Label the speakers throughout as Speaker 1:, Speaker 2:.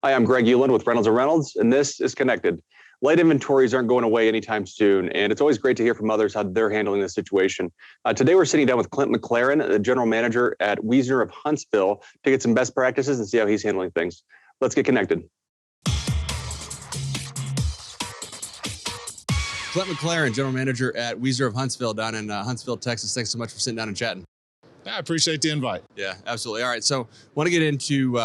Speaker 1: Hi, I'm Greg Euland with Reynolds & Reynolds, and this is Connected. Light inventories aren't going away anytime soon, and it's always great to hear from others how they're handling this situation. Today, we're sitting down with Clint McLaren, the general manager at Wiesner of Huntsville, to get some best practices and see how he's handling things. Let's get connected.
Speaker 2: Clint McLaren, general manager at Wiesner of Huntsville down in Huntsville, Texas. Thanks so much for sitting down and chatting.
Speaker 3: I appreciate the invite.
Speaker 2: Yeah, absolutely. All right, so want to get into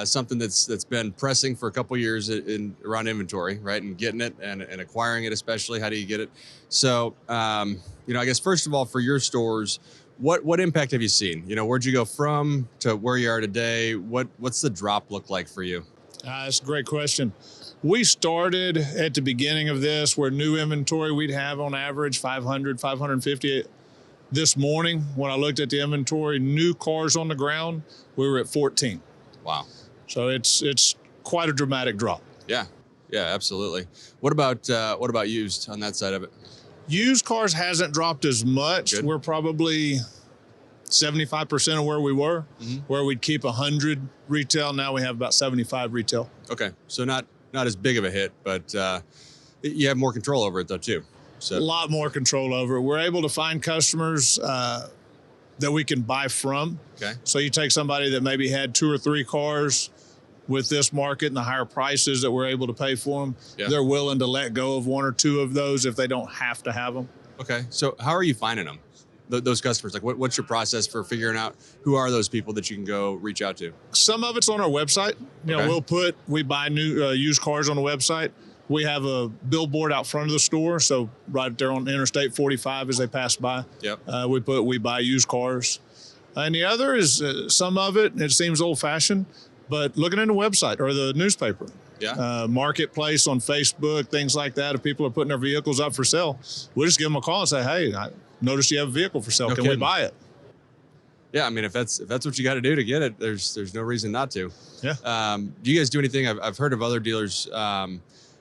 Speaker 2: something that's been pressing for a couple of years around inventory, right, and getting it and acquiring it, especially. How do you get it? So, I guess first of all, for your stores, what impact have you seen? Where'd you go from to where you are today? What's the drop look like for you?
Speaker 3: That's a great question. We started at the beginning of this where new inventory we'd have on average 500, 550. This morning, when I looked at the inventory, new cars on the ground, we were at 14.
Speaker 2: Wow.
Speaker 3: So it's quite a dramatic drop.
Speaker 2: Yeah, absolutely. What about used on that side of it?
Speaker 3: Used cars hasn't dropped as much.
Speaker 2: Good.
Speaker 3: We're probably 75% of where we were, where we'd keep 100 retail. Now we have about 75 retail.
Speaker 2: Okay, so not as big of a hit, but you have more control over it though too. So.
Speaker 3: A lot more control over it. We're able to find customers that we can buy from.
Speaker 2: Okay.
Speaker 3: So you take somebody that maybe had 2 or 3 cars with this market and the higher prices that we're able to pay for them.
Speaker 2: Yeah.
Speaker 3: They're willing to let go of 1 or 2 of those if they don't have to have them.
Speaker 2: Okay. So how are you finding them? Those customers, like what's your process for figuring out who are those people that you can go reach out to?
Speaker 3: Some of it's on our website. We buy new used cars on the website. We have a billboard out front of the store, so right there on Interstate 45 as they pass by.
Speaker 2: Yep.
Speaker 3: We buy used cars. And the other is some of it seems old-fashioned, but looking in the website or the newspaper.
Speaker 2: Yeah.
Speaker 3: Marketplace on Facebook, things like that. If people are putting their vehicles up for sale, we'll just give them a call and say, hey, I noticed you have a vehicle for sale.
Speaker 2: No
Speaker 3: Can
Speaker 2: kidding.
Speaker 3: we buy it?
Speaker 2: Yeah, I mean, if that's what you got to do to get it, there's no reason not to.
Speaker 3: Yeah.
Speaker 2: Do you guys do anything? I've heard of other dealers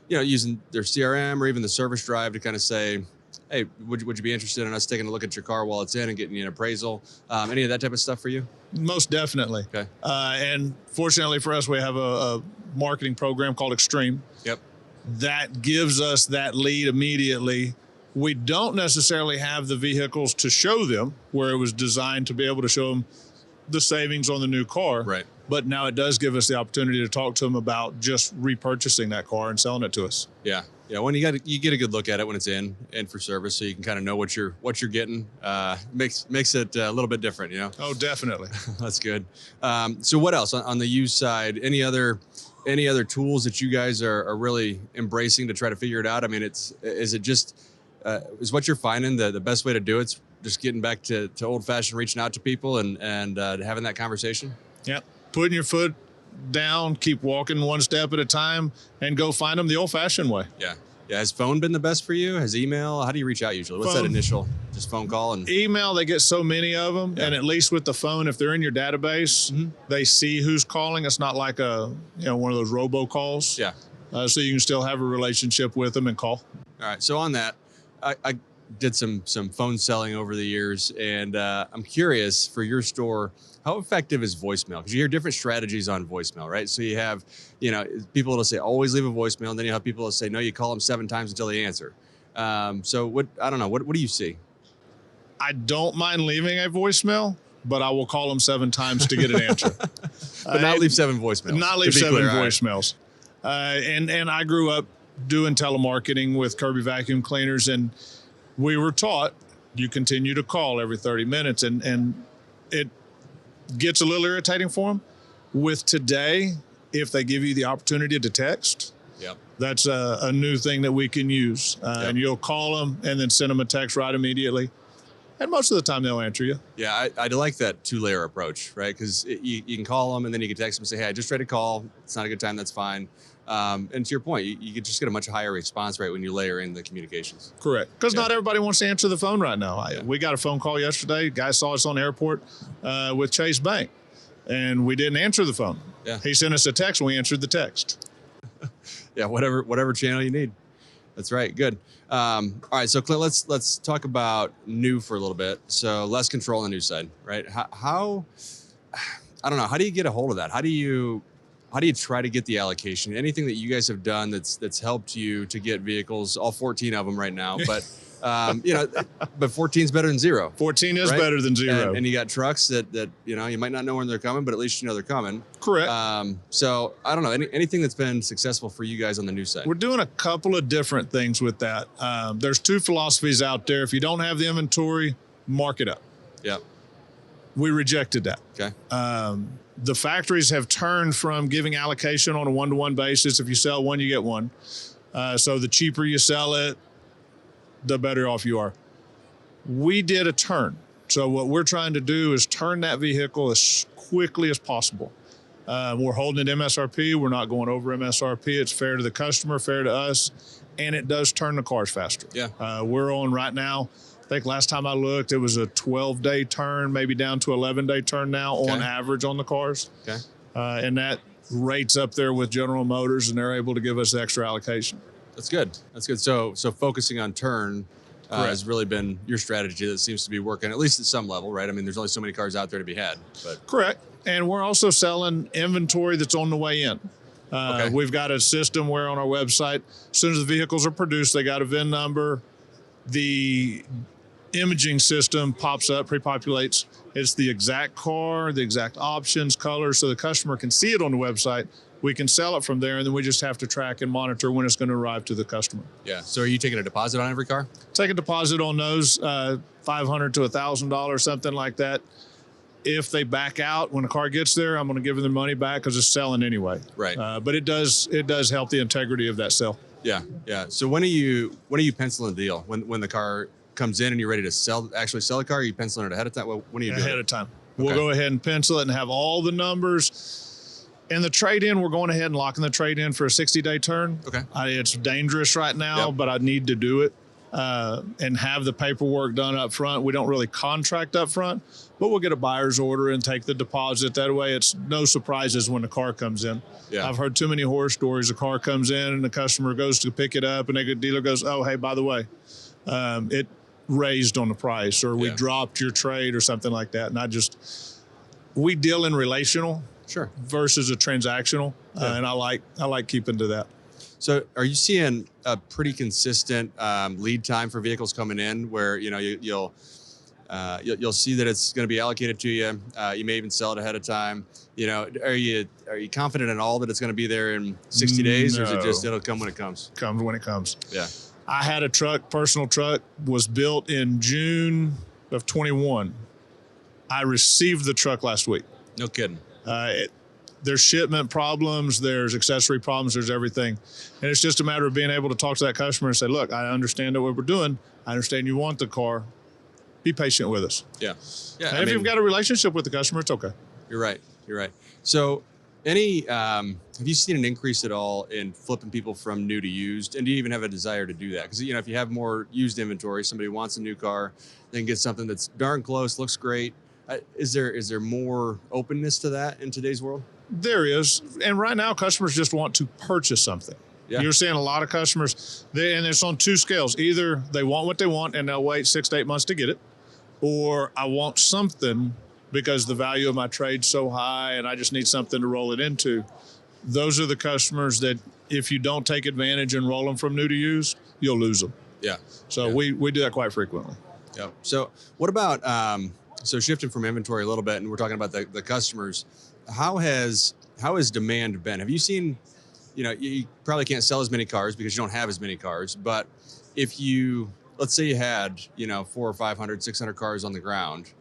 Speaker 2: using their CRM or even the service drive to kind of say, hey, would you be interested in us taking a look at your car while it's in and getting you an appraisal? Any of that type of stuff for you?
Speaker 3: Most definitely.
Speaker 2: Okay.
Speaker 3: And fortunately for us, we have a marketing program called Extreme.
Speaker 2: Yep.
Speaker 3: That gives us that lead immediately. We don't necessarily have the vehicles to show them where it was designed to be able to show them the savings on the new car.
Speaker 2: Right.
Speaker 3: But now it does give us the opportunity to talk to them about just repurchasing that car and selling it to us.
Speaker 2: Yeah. When you get a good look at it when it's in and for service, so you can kind of know what you're getting. Makes it a little bit different,
Speaker 3: Oh, definitely.
Speaker 2: That's good. So what else on the used side? Any other tools that you guys are really embracing to try to figure it out? I mean, is what you're finding the best way to do it's just getting back to old fashioned reaching out to people and having that conversation?
Speaker 3: Yeah. Putting your foot down, keep walking one step at a time, and go find them the old-fashioned way.
Speaker 2: Yeah. Has phone been the best for you? Has email? How do you reach out usually? What's that initial, just phone call? And
Speaker 3: email, they get so many of them, and at least with the phone, if they're in your database, they see who's calling. It's not like one of those robocalls.
Speaker 2: Yeah.
Speaker 3: So you can still have a relationship with them and call.
Speaker 2: All right. So on that, I did some phone selling over the years, and I'm curious for your store, how effective is voicemail? Because you hear different strategies on voicemail, right? So you have, people will say always leave a voicemail, and then you have people that say no, you call them 7 times until they answer. So what do you see?
Speaker 3: I don't mind leaving a voicemail, but I will call them 7 times to get an answer.
Speaker 2: But not leave 7 voicemails.
Speaker 3: Not leave 7 voicemails. And I grew up doing telemarketing with Kirby vacuum cleaners, and we were taught you continue to call every 30 minutes, and it gets a little irritating for them. With today, if they give you the opportunity to text,
Speaker 2: yep,
Speaker 3: that's a new thing that we can use. And you'll call them and then send them a text right immediately. And most of the time they'll answer you.
Speaker 2: Yeah, I like that 2-layer approach, right? Because you can call them and then you can text them and say, hey, I just tried to call. It's not a good time. That's fine. And to your point, you can just get a much higher response rate when you layer in the communications.
Speaker 3: Correct. Because not everybody wants to answer the phone right now. We got a phone call yesterday. Guy saw us on the airport with Chase Bank, and we didn't answer the phone.
Speaker 2: Yeah.
Speaker 3: He sent us a text, and we answered the text.
Speaker 2: Yeah, whatever channel you need. That's right. Good. All right. So Clint, let's talk about new for a little bit. So less control on the new side, right? How I don't know. How do you get a hold of that? How do you how do you try to get the allocation? Anything that you guys have done that's helped you to get vehicles, all 14 of them right now, but but 14 is better than 0.
Speaker 3: 14 is
Speaker 2: right?
Speaker 3: better than 0.
Speaker 2: And you got trucks that you might not know when they're coming, but at least you know they're coming.
Speaker 3: Correct.
Speaker 2: So I don't know anything that's been successful for you guys on the new side.
Speaker 3: We're doing a couple of different things with that. There's 2 philosophies out there. If you don't have the inventory, mark it up.
Speaker 2: Yeah.
Speaker 3: We rejected that.
Speaker 2: Okay.
Speaker 3: The factories have turned from giving allocation on a 1-to-1 basis. If you sell one, you get one. So the cheaper you sell it, the better off you are. We did a turn. So what we're trying to do is turn that vehicle as quickly as possible. We're holding it MSRP. We're not going over MSRP. It's fair to the customer, fair to us, and it does turn the cars faster.
Speaker 2: Yeah.
Speaker 3: We're on right now, I think last time I looked, it was a 12-day turn, maybe down to 11-day turn now on average on the cars.
Speaker 2: Okay.
Speaker 3: And that rates up there with General Motors, and they're able to give us extra allocation.
Speaker 2: That's good. That's good. So focusing on turn has really been your strategy that seems to be working, at least at some level, right? I mean, there's only so many cars out there to be had. But
Speaker 3: correct. And we're also selling inventory that's on the way in. We've got a system where on our website, as soon as the vehicles are produced, they got a VIN number. The imaging system pops up, pre-populates. It's the exact car, the exact options, colors, so the customer can see it on the website. We can sell it from there, and then we just have to track and monitor when it's going to arrive to the customer.
Speaker 2: Yeah. So are you taking a deposit on every car?
Speaker 3: Take a deposit on those, $500 to $1,000, something like that. If they back out when the car gets there, I'm going to give them the money back because it's selling anyway.
Speaker 2: Right.
Speaker 3: But it does help the integrity of that sale.
Speaker 2: Yeah. Yeah. So when are you penciling the deal? When the car comes in and you're ready to actually sell the car? Are you penciling it ahead of time? When are you doing
Speaker 3: Ahead
Speaker 2: it?
Speaker 3: of time. We'll go ahead and pencil it and have all the numbers. And the trade-in, we're going ahead and locking the trade-in for a 60-day turn.
Speaker 2: Okay.
Speaker 3: It's dangerous right now, but I need to do it and have the paperwork done up front. We don't really contract up front, but we'll get a buyer's order and take the deposit. That way it's no surprises when the car comes in.
Speaker 2: Yeah.
Speaker 3: I've heard too many horror stories. A car comes in and the customer goes to pick it up and the dealer goes, oh, hey, by the way, it raised on the price or we dropped your trade or something like that. And we deal in relational.
Speaker 2: Sure.
Speaker 3: Versus a transactional, and I like keeping to that.
Speaker 2: So, are you seeing a pretty consistent lead time for vehicles coming in, where you'll see that it's going to be allocated to you? You may even sell it ahead of time. Are you confident at all that it's going to be there in 60 days, or is it just it'll come when it comes?
Speaker 3: Comes when it comes.
Speaker 2: Yeah.
Speaker 3: I had a personal truck, was built in June of 21. I received the truck last week.
Speaker 2: No kidding.
Speaker 3: There's shipment problems, there's accessory problems, there's everything. And it's just a matter of being able to talk to that customer and say, look, I understand what we're doing. I understand you want the car. Be patient with us.
Speaker 2: Yeah. Yeah.
Speaker 3: And if you've got a relationship with the customer, it's okay.
Speaker 2: You're right. You're right. So have you seen an increase at all in flipping people from new to used? And do you even have a desire to do that? Because, if you have more used inventory, somebody wants a new car, they can get something that's darn close, looks great. Is there more openness to that in today's world?
Speaker 3: There is. And right now, customers just want to purchase something. Yeah. You're seeing a lot of customers, and it's on 2 scales. Either they want what they want and they'll wait 6 to 8 months to get it, or I want something because the value of my trade's so high and I just need something to roll it into. Those are the customers that if you don't take advantage and roll them from new to used, you'll lose them.
Speaker 2: Yeah.
Speaker 3: So we do that quite frequently.
Speaker 2: Yeah. So what about so shifting from inventory a little bit, and we're talking about the customers, how has demand been? Have you seen, you probably can't sell as many cars because you don't have as many cars, but if let's say you had, 400 or 500, 600 cars on the ground,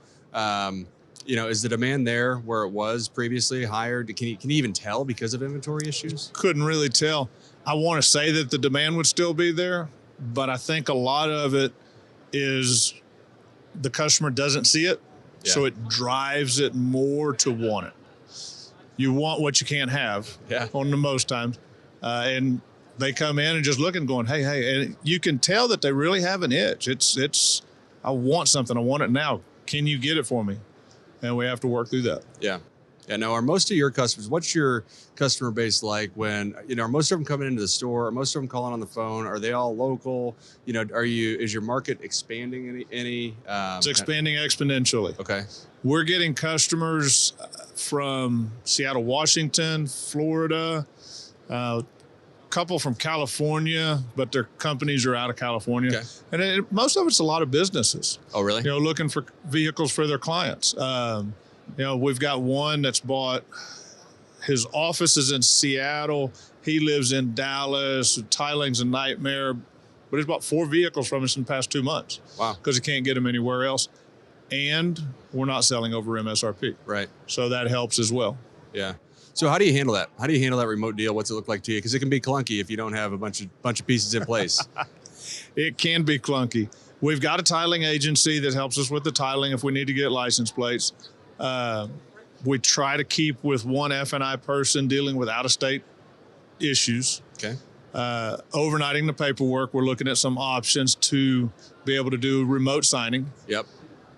Speaker 2: is the demand there where it was previously higher? Can you even tell because of inventory issues?
Speaker 3: Couldn't really tell. I want to say that the demand would still be there, but I think a lot of it is the customer doesn't see it. So it drives it more to want it. You want what you can't have on the most times. And they come in and just looking, going, hey. And you can tell that they really have an itch. It's I want something. I want it now. Can you get it for me? And we have to work through that.
Speaker 2: Yeah. Yeah. Now, are most of your customers, what's your customer base like when, are most of them coming into the store? Are most of them calling on the phone? Are they all local? Is your market expanding any?
Speaker 3: It's expanding exponentially.
Speaker 2: Okay.
Speaker 3: We're getting customers from Seattle, Washington, Florida, couple from California, but their companies are out of California.
Speaker 2: Okay.
Speaker 3: And most of it's a lot of businesses,
Speaker 2: Oh, really?
Speaker 3: looking for vehicles for their clients. We've got one that's bought, his office is in Seattle. He lives in Dallas. Tiling's a nightmare, but he's bought 4 vehicles from us in the past 2 months.
Speaker 2: Wow.
Speaker 3: Because he can't get them anywhere else. And we're not selling over MSRP.
Speaker 2: Right.
Speaker 3: So that helps as well.
Speaker 2: Yeah. So how do you handle that? How do you handle that remote deal? What's it look like to you? Because it can be clunky if you don't have a bunch of pieces in place.
Speaker 3: It can be clunky. We've got a tiling agency that helps us with the tiling if we need to get license plates. We try to keep with one F&I person dealing with out-of-state issues.
Speaker 2: Okay.
Speaker 3: Overnighting the paperwork, we're looking at some options to be able to do remote signing.
Speaker 2: Yep.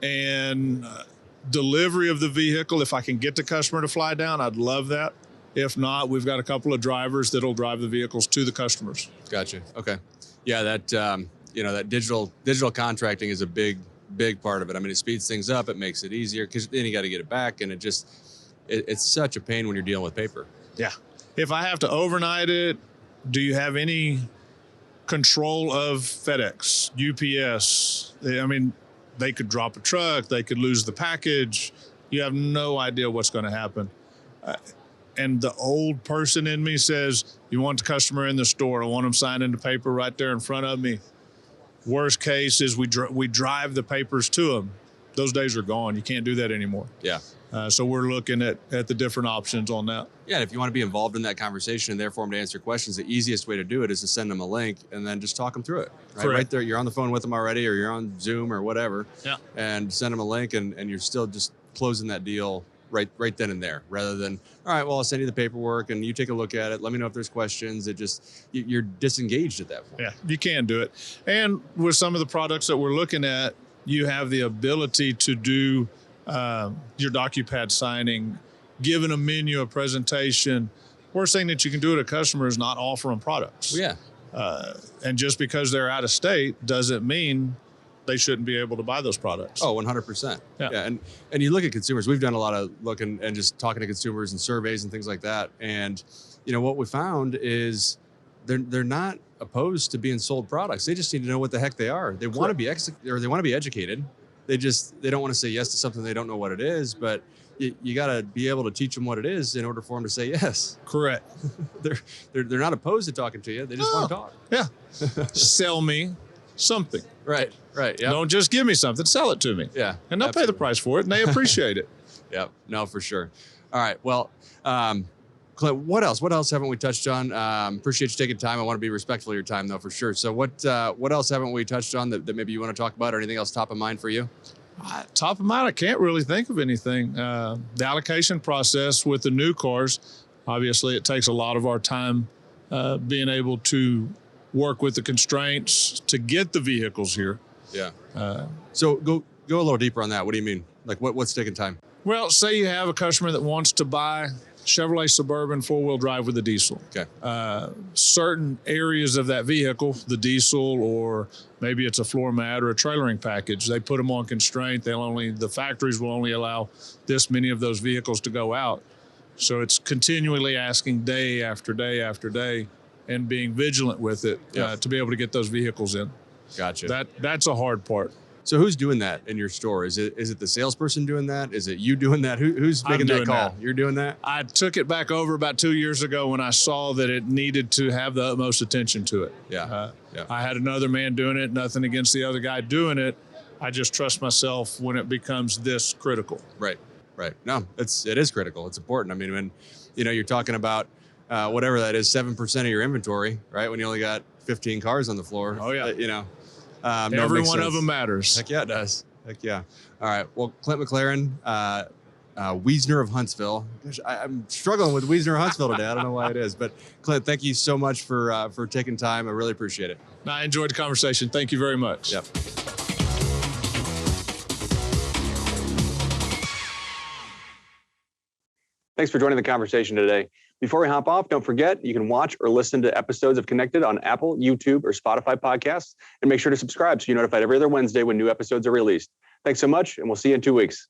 Speaker 3: And delivery of the vehicle. If I can get the customer to fly down, I'd love that. If not, we've got a couple of drivers that'll drive the vehicles to the customers.
Speaker 2: Gotcha. Okay. Yeah, that that digital contracting is a big part of it. I mean, it speeds things up. It makes it easier because then you got to get it back, and it's such a pain when you're dealing with paper.
Speaker 3: Yeah. If I have to overnight it, do you have any control of FedEx, UPS? I mean, they could drop a truck. They could lose the package. You have no idea what's going to happen. And the old person in me says, you want the customer in the store. I want them signing the paper right there in front of me. Worst case is we drive the papers to them. Those days are gone. You can't do that anymore.
Speaker 2: Yeah.
Speaker 3: So we're looking at the different options on that.
Speaker 2: Yeah, and if you want to be involved in that conversation and therefore them to answer questions, the easiest way to do it is to send them a link and then just talk them through it. Right,
Speaker 3: Correct.
Speaker 2: right there, you're on the phone with them already, or you're on Zoom or whatever.
Speaker 3: Yeah.
Speaker 2: And send them a link, and you're still just closing that deal right then and there, rather than, all right, well, I'll send you the paperwork and you take a look at it. Let me know if there's questions. You're disengaged at that point.
Speaker 3: Yeah, you can do it. And with some of the products that we're looking at, you have the ability to do your DocuPad signing, giving a menu, a presentation. Worst thing that you can do to a customer is not offer them products.
Speaker 2: Yeah.
Speaker 3: And just because they're out of state doesn't mean they shouldn't be able to buy those products.
Speaker 2: Oh, 100%.
Speaker 3: Yeah.
Speaker 2: And you look at consumers. We've done a lot of looking and just talking to consumers and surveys and things like that. And what we found is they're not opposed to being sold products. They just need to know what the heck they are. They want to be they want to be educated. They don't want to say yes to something they don't know what it is, but you got to be able to teach them what it is in order for them to say yes.
Speaker 3: Correct.
Speaker 2: They're not opposed to talking to you. They just want to talk.
Speaker 3: Yeah. Sell me something.
Speaker 2: Right. Yeah.
Speaker 3: Don't just give me something, sell it to me.
Speaker 2: Yeah.
Speaker 3: And they'll pay the price for it, and they appreciate it.
Speaker 2: Yeah. No, for sure. All right. Well, Clint, what else? What else haven't we touched on? Appreciate you taking time. I want to be respectful of your time, though, for sure. So what else haven't we touched on that maybe you want to talk about, or anything else top of mind for you?
Speaker 3: Top of mind, I can't really think of anything. The allocation process with the new cars, obviously it takes a lot of our time being able to work with the constraints to get the vehicles here.
Speaker 2: Yeah. So go a little deeper on that. What do you mean? Like what's taking time?
Speaker 3: Well, say you have a customer that wants to buy Chevrolet Suburban 4-wheel drive with a diesel.
Speaker 2: Okay.
Speaker 3: Certain areas of that vehicle, the diesel, or maybe it's a floor mat or a trailering package, they put them on constraint. The factories will only allow this many of those vehicles to go out. So it's continually asking day after day after day and being vigilant with it to be able to get those vehicles in.
Speaker 2: Gotcha.
Speaker 3: That's a hard part.
Speaker 2: So who's doing that in your store? Is it the salesperson doing that? Is it you doing that? Who's making that call?
Speaker 3: That.
Speaker 2: You're doing that?
Speaker 3: I took it back over about 2 years ago when I saw that it needed to have the utmost attention to it.
Speaker 2: Yeah.
Speaker 3: I had another man doing it, nothing against the other guy doing it. I just trust myself when it becomes this critical.
Speaker 2: Right. No, it is critical. It's important. I mean, when you're talking about whatever that is, 7% of your inventory, right? When you only got 15 cars on the floor.
Speaker 3: Oh yeah.
Speaker 2: Every
Speaker 3: one of them matters.
Speaker 2: Heck yeah, it does. Heck yeah. All right. Well, Clint McLaren, Wiesner of Huntsville. Gosh, I'm struggling with Wiesner of Huntsville today. I don't know why it is, but Clint, thank you so much for taking time. I really appreciate it.
Speaker 3: I enjoyed the conversation. Thank you very much.
Speaker 2: Yep.
Speaker 1: Thanks for joining the conversation today. Before we hop off, don't forget you can watch or listen to episodes of Connected on Apple, YouTube, or Spotify podcasts, and make sure to subscribe so you're notified every other Wednesday when new episodes are released. Thanks so much, and we'll see you in 2 weeks.